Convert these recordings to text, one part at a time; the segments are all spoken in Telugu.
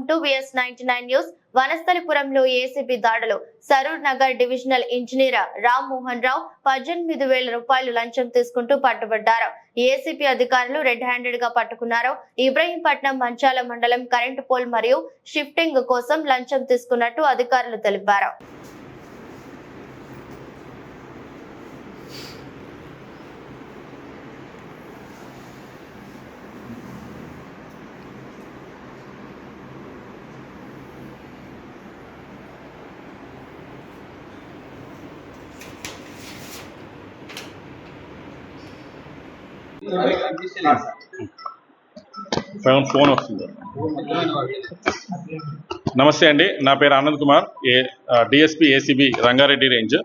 Welcome to VS99 news. వనస్థలిపురంలో ఏసీబీ దాడులు. సరూర్ నగర్ డివిజనల్ ఇంజనీర్ రామ్ మోహన్ రావు 18,000 రూపాయలు లంచం తీసుకుంటూ పట్టుబడ్డారు. ఏసీబీ అధికారులు రెడ్ హ్యాండెడ్ గా పట్టుకున్నారు. ఇబ్రహీంపట్నం మంచాల మండలం కరెంటు పోల్ మరియు షిఫ్టింగ్ కోసం లంచం తీసుకున్నట్టు అధికారులు తెలిపారు. ఫోన్ వస్తుంది. నమస్తే అండి, నా పేరు Anand Kumar, DSP ACB Rangareddy range.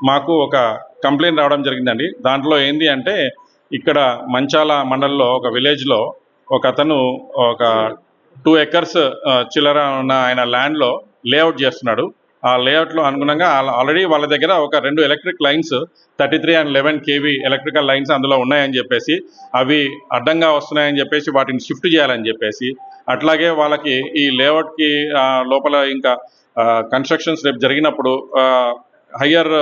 మాకు ఒక కంప్లైంట్ రావడం జరిగిందండి. దాంట్లో ఏంది అంటే, ఇక్కడ మంచాల మండలంలో ఒక విలేజ్లో ఒక అతను ఒక 2 ఎకర్స్ చిల్లర ఉన్న ఆయన ల్యాండ్లో లేఅవుట్ చేస్తున్నాడు. ఆ లేఅవుట్లో అనుగుణంగా ఆల్రెడీ వాళ్ళ దగ్గర ఒక 2 electric lines 33 and 11 kV electrical lines అందులో ఉన్నాయని చెప్పేసి, అవి అడ్డంగా వస్తున్నాయని చెప్పేసి వాటిని షిఫ్ట్ చేయాలని చెప్పేసి, అట్లాగే వాళ్ళకి ఈ లేఅవుట్కి లోపల ఇంకా కన్స్ట్రక్షన్స్ రేపు జరిగినప్పుడు హయ్యర్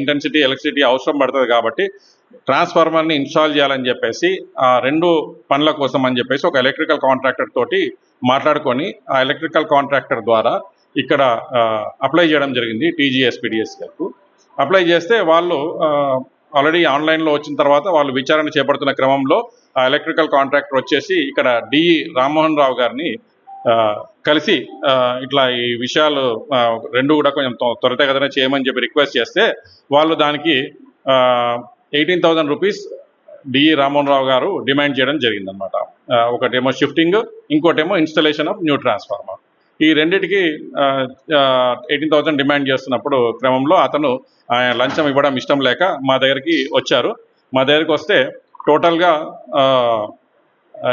ఇంటెన్సిటీ ఎలక్ట్రిసిటీ అవసరం పడుతుంది కాబట్టి ట్రాన్స్ఫార్మర్ని ఇన్స్టాల్ చేయాలని చెప్పేసి ఆ 2 పనుల కోసం అని చెప్పేసి ఒక ఎలక్ట్రికల్ కాంట్రాక్టర్ తోటి మాట్లాడుకొని ఆ ఎలక్ట్రికల్ కాంట్రాక్టర్ ద్వారా ఇక్కడ అప్లై చేయడం జరిగింది. TGSPDS గారు అప్లై చేస్తే వాళ్ళు ఆల్రెడీ ఆన్లైన్లో వచ్చిన తర్వాత వాళ్ళు విచారణ చేపడుతున్న క్రమంలో ఆ ఎలక్ట్రికల్ కాంట్రాక్టర్ వచ్చేసి ఇక్కడ డిఈ రామ్మోహన్ రావు గారిని కలిసి ఇట్లా ఈ విషయాలు 2 కూడా కొంచెం త్వరితగతిన చేయమని చెప్పి రిక్వెస్ట్ చేస్తే, వాళ్ళు దానికి 18,000 రూపీస్ డిఈ రామ్మోహన్ రావు గారు డిమాండ్ చేయడం జరిగిందనమాట. ఒకటేమో షిఫ్టింగ్, ఇంకోటేమో ఇన్స్టలేషన్ ఆఫ్ న్యూ ట్రాన్స్ఫార్మర్. ఈ రెండింటికి 18,000 డిమాండ్ చేస్తున్నప్పుడు క్రమంలో అతను లంచం ఇవ్వడం ఇష్టం లేక మా దగ్గరికి వచ్చారు. మా దగ్గరికి వస్తే టోటల్గా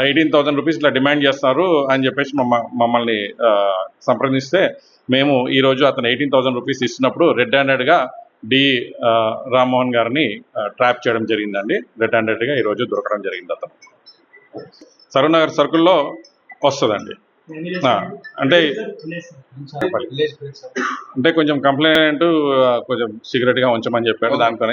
18,000 రూపీస్ ఇట్లా డిమాండ్ చేస్తున్నారు అని చెప్పేసి మమ్మల్ని సంప్రదిస్తే, మేము ఈరోజు అతను 18,000 రూపీస్ ఇస్తున్నప్పుడు రెడ్ హ్యాండెడ్గా రామ్మోహన్ గారిని ట్రాప్ చేయడం జరిగిందండి. రెడ్ హ్యాండెడ్గా ఈరోజు దొరకడం జరిగింది. అతను సరూర్ నగర్ సర్కిల్లో వస్తుందండి. అంటే కొంచెం కంప్లైంట్ కొంచెం సీక్రెట్గా ఉంచమని చెప్పారు. దానిపైన